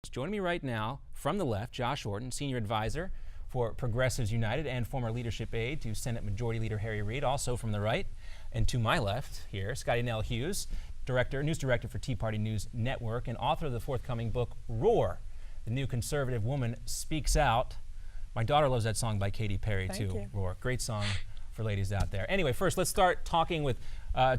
Joining me right now from the left, Josh Orton, Senior Advisor for Progressives United and former leadership aide to Senate Majority Leader Harry Reid. Also from the right, and to my left here, Scottie Nell Hughes, News Director for Tea Party News Network and author of the forthcoming book, Roar, The New Conservative Woman Speaks Out. My daughter loves that song by Katy Perry, Thank too, you. Roar. Great song for ladies out there. Anyway, first, let's start talking with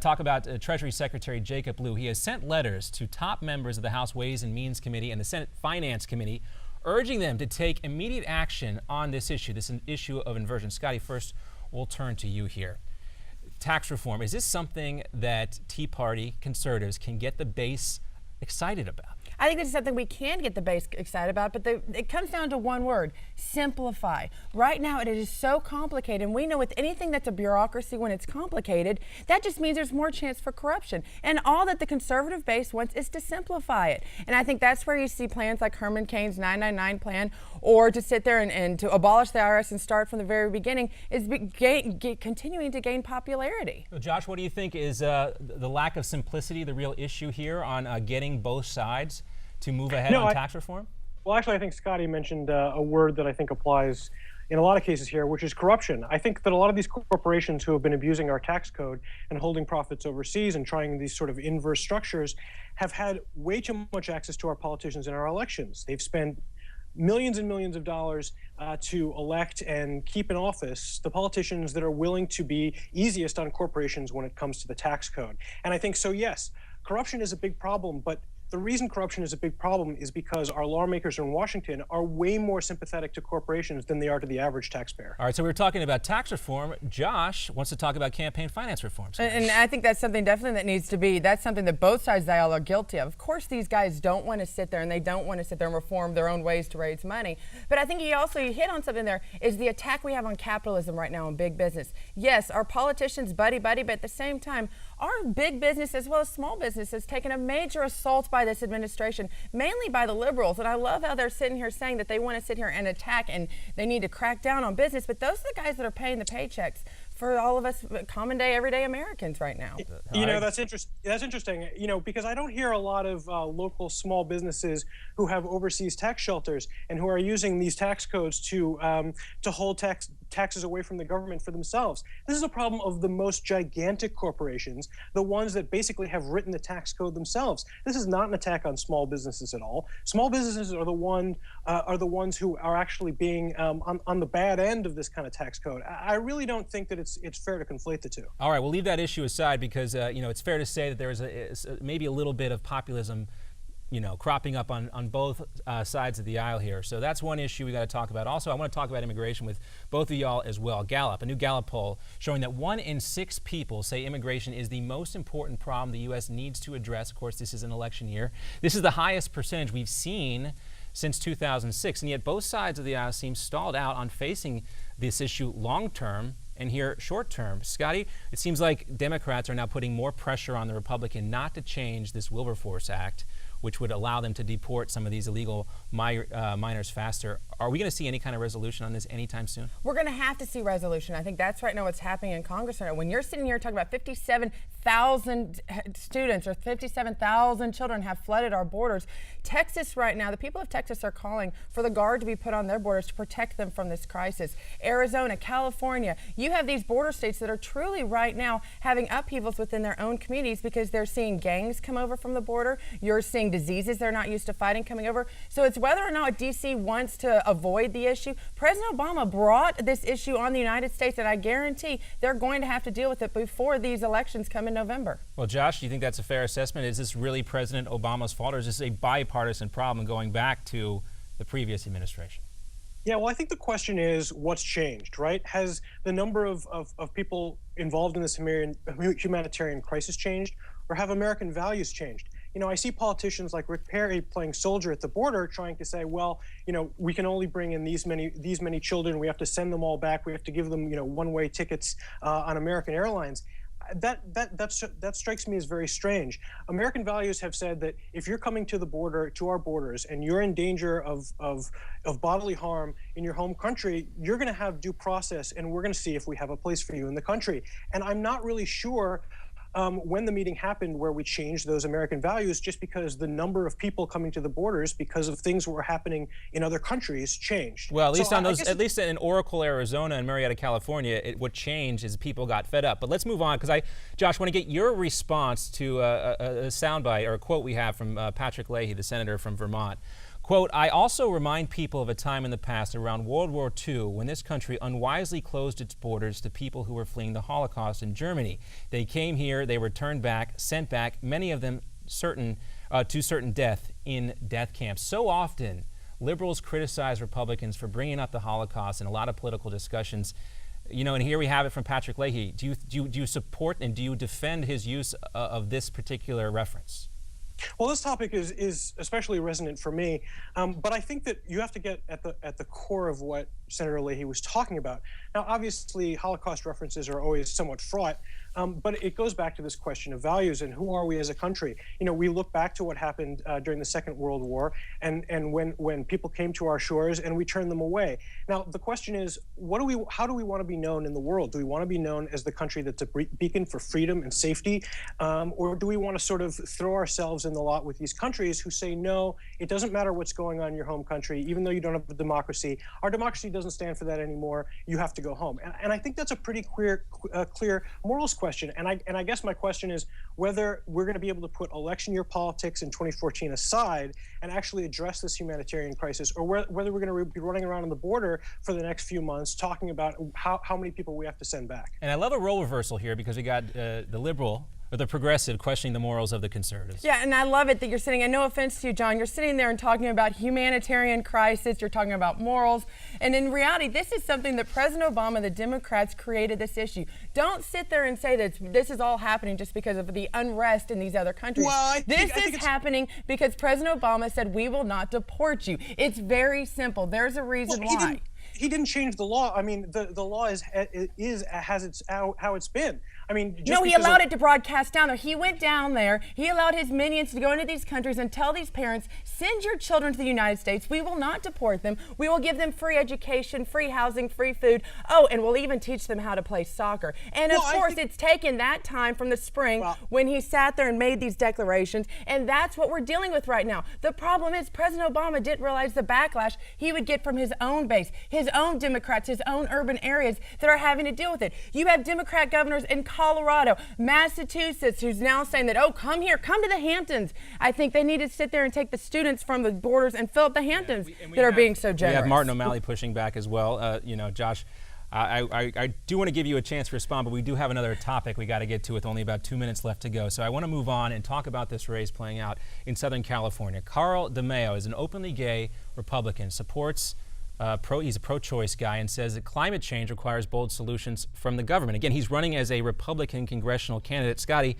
talk about Treasury Secretary Jacob Lew. He has sent letters to top members of the House Ways and Means Committee and the Senate Finance Committee, urging them to take immediate action on this issue, issue of inversion. Scottie, first, we'll turn to you here. Tax reform, is this something that Tea Party conservatives can get the base excited about? I think this is something we can get the base excited about, but it comes down to one word: simplify. Right now, it is so complicated, and we know with anything that's a bureaucracy, when it's complicated, that just means there's more chance for corruption. And all that the conservative base wants is to simplify it. And I think that's where you see plans like Herman Cain's 999 plan, or to sit there and to abolish the IRS and start from the very beginning, is continuing to gain popularity. Well, Josh, what do you think is the lack of simplicity the real issue here on getting both sides to move ahead on tax reform? Well, actually, I think Scottie mentioned a word that I think applies in a lot of cases here, which is corruption. I think that a lot of these corporations who have been abusing our tax code and holding profits overseas and trying these sort of inverse structures have had way too much access to our politicians in our elections. They've spent millions and millions of dollars to elect and keep in office the politicians that are willing to be easiest on corporations when it comes to the tax code. And I think so, yes, corruption is a big problem, but the reason corruption is a big problem is because our lawmakers in Washington are way more sympathetic to corporations than they are to the average taxpayer. All right, so we were talking about tax reform. Josh wants to talk about campaign finance reform. And I think that's something definitely that needs to be, that's something that both sides of the aisle are guilty of. Of course, these guys don't want to sit there and they don't want to sit there and reform their own ways to raise money. But I think you hit on something there, is the attack we have on capitalism right now in big business. Yes, our politicians buddy, but at the same time, our big business as well as small business has taken a major assault by this administration, mainly by the liberals. And I love how they're sitting here saying that they want to sit here and attack and they need to crack down on business. But those are the guys that are paying the paychecks for all of us common day, everyday Americans right now. You know, that's interesting, you know, because I don't hear a lot of local small businesses who have overseas tax shelters and who are using these tax codes to hold taxes away from the government for themselves. This is a problem of the most gigantic corporations, the ones that basically have written the tax code themselves. This is not an attack on small businesses at all. Small businesses are the ones who are actually being on the bad end of this kind of tax code. I really don't think that it's fair to conflate the two. All right, we'll leave that issue aside because you know, it's fair to say that there is maybe a little bit of populism, you know, cropping up on both sides of the aisle here. So that's one issue we got to talk about. Also, I want to talk about immigration with both of y'all as well. A new Gallup poll showing that 1 in 6 people say immigration is the most important problem the U.S. needs to address. Of course, this is an election year. This is the highest percentage we've seen since 2006, and yet both sides of the aisle seem stalled out on facing this issue long-term and here short-term. Scottie, it seems like Democrats are now putting more pressure on the Republican not to change this Wilberforce Act, which would allow them to deport some of these illegal minors faster. Are we going to see any kind of resolution on this anytime soon? We're going to have to see resolution. I think that's right now what's happening in Congress right now. When you're sitting here talking about 57,000 students or 57,000 children have flooded our borders, Texas right now, the people of Texas are calling for the Guard to be put on their borders to protect them from this crisis. Arizona, California, you have these border states that are truly right now having upheavals within their own communities because they're seeing gangs come over from the border. You're seeing diseases they're not used to fighting coming over. So it's whether or not D.C. wants to avoid the issue. President Obama brought this issue on the United States, and I guarantee they're going to have to deal with it before these elections come in November. Well, Josh, do you think that's a fair assessment? Is this really President Obama's fault, or is this a bipartisan problem going back to the previous administration? Yeah, well, I think the question is what's changed, right? Has the number of people involved in this humanitarian crisis changed, or have American values changed? You know, I see politicians like Rick Perry playing soldier at the border trying to say, well, you know, we can only bring in these many children. We have to send them all back. We have to give them, you know, one-way tickets on American Airlines. That strikes me as very strange. American values have said that if you're coming to the border, to our borders, and you're in danger of bodily harm in your home country, you're going to have due process, and we're going to see if we have a place for you in the country. And I'm not really sure when the meeting happened where we changed those American values just because the number of people coming to the borders because of things that were happening in other countries changed. Well, at least So on I those, guess at least in Oracle, Arizona, and Marietta, California, what changed is people got fed up. But let's move on, because Josh, want to get your response to a soundbite or a quote we have from Patrick Leahy, the senator from Vermont. Quote, I also remind people of a time in the past around World War II when this country unwisely closed its borders to people who were fleeing the Holocaust in Germany. They came here, they were turned back, sent back, many of them to certain death in death camps. So often, liberals criticize Republicans for bringing up the Holocaust in a lot of political discussions. You know, and here we have it from Patrick Leahy. Do you support and do you defend his use of this particular reference? Well, this topic is especially resonant for me, but I think that you have to get at the core of what Senator Leahy was talking about. Now, obviously, Holocaust references are always somewhat fraught, but it goes back to this question of values and who are we as a country. You know, we look back to what happened during the Second World War, and when people came to our shores and we turned them away. Now, the question is, how do we want to be known in the world? Do we want to be known as the country that's a beacon for freedom and safety, or do we want to sort of throw ourselves in the lot with these countries who say, no, it doesn't matter what's going on in your home country, even though you don't have a democracy. Our democracy doesn't stand for that anymore. You have to go home. And I think that's a pretty clear morals question. And I guess my question is whether we're going to be able to put election year politics in 2014 aside and actually address this humanitarian crisis, or whether we're going to be running around on the border for the next few months talking about how many people we have to send back. And I love a role reversal here because we got the liberal or the progressive questioning the morals of the conservatives. Yeah, and I love it that you're sitting, and no offense to you, John, you're sitting there and talking about humanitarian crisis, you're talking about morals, and in reality, this is something that President Obama, the Democrats, created this issue. Don't sit there and say that this is all happening just because of the unrest in these other countries. Well, this is happening because President Obama said, we will not deport you. It's very simple. There's a reason why. He didn't change the law. I mean, the law has how it's been. I mean, no, he allowed it to broadcast down there. He went down there. He allowed his minions to go into these countries and tell these parents, send your children to the United States. We will not deport them. We will give them free education, free housing, free food. Oh, and we'll even teach them how to play soccer. And of course, it's taken that time from the spring when he sat there and made these declarations. And that's what we're dealing with right now. The problem is President Obama didn't realize the backlash he would get from his own base, his own Democrats, his own urban areas that are having to deal with it. You have Democrat governors in Colorado, Massachusetts, who's now saying that, oh, come here, come to the Hamptons. I think they need to sit there and take the students from the borders and fill up the Hamptons that are being so generous. We have Martin O'Malley pushing back as well. You know, Josh, I do want to give you a chance to respond, but we do have another topic we got to get to with only about 2 minutes left to go. So I want to move on and talk about this race playing out in Southern California. Carl DeMeo is an openly gay Republican, supports he's a pro-choice guy and says that climate change requires bold solutions from the government. Again, he's running as a Republican congressional candidate. Scottie,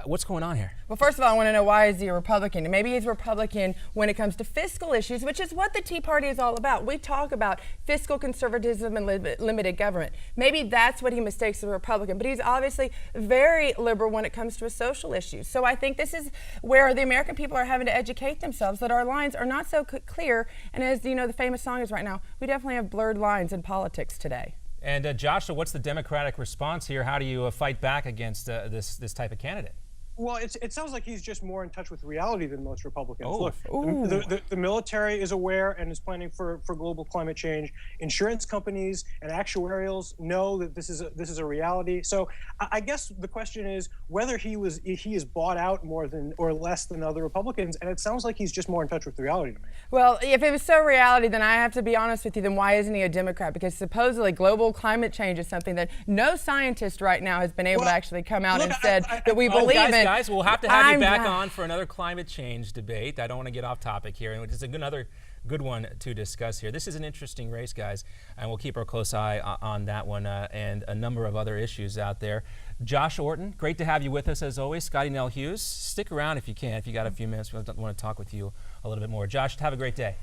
what's going on here? Well, first of all, I want to know, why is he a Republican? And maybe he's a Republican when it comes to fiscal issues, which is what the Tea Party is all about. We talk about fiscal conservatism and limited government. Maybe that's what he mistakes as a Republican, but he's obviously very liberal when it comes to his social issues. So I think this is where the American people are having to educate themselves that our lines are not so clear. And as you know, the famous song is right now, we definitely have blurred lines in politics today. And Josh, so what's the Democratic response here? How do you fight back against this type of candidate? Well, it sounds like he's just more in touch with reality than most Republicans. Oh. Look, the military is aware and is planning for global climate change. Insurance companies and actuarials know that this is a reality. So I guess the question is whether he is bought out more than or less than other Republicans, and it sounds like he's just more in touch with reality to me. Well, if it was so reality, then I have to be honest with you, then why isn't he a Democrat? Because supposedly global climate change is something that no scientist right now has been able to actually come out and said that we believe in. Guys, we'll have to have you back on for another climate change debate. I don't want to get off topic here, and it's another good one to discuss here. This is an interesting race, guys, and we'll keep our close eye on that one and a number of other issues out there. Josh Orton, great to have you with us as always. Scottie, Nell, Hughes, stick around if you can. If you got a few minutes, we want to talk with you a little bit more. Josh, have a great day.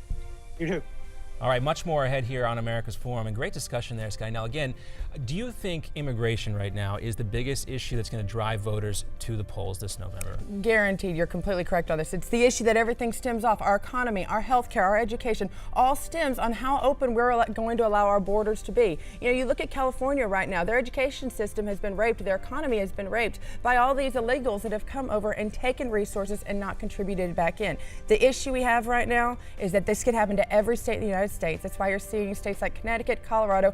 You too. All right, much more ahead here on America's Forum, and great discussion there, Scottie. Now, again, do you think immigration right now is the biggest issue that's going to drive voters to the polls this November? Guaranteed, you're completely correct on this. It's the issue that everything stems off. Our economy, our healthcare, our education, all stems on how open we're going to allow our borders to be. You know, you look at California right now, their education system has been raped, their economy has been raped by all these illegals that have come over and taken resources and not contributed back in. The issue we have right now is that this could happen to every state in the United States. That's why you're seeing states like Connecticut, Colorado,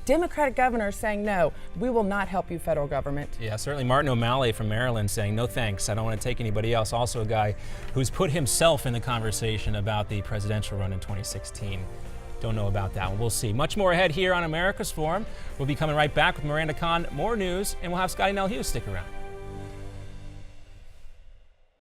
Democratic governors saying, no, we will not help you, federal government. Yeah, certainly Martin O'Malley from Maryland saying, no thanks, I don't want to take anybody else. Also a guy who's put himself in the conversation about the presidential run in 2016. Don't know about that one. We'll see. Much more ahead here on America's Forum. We'll be coming right back with Miranda Kahn, more news, and we'll have Scottie and Nell Hughes stick around.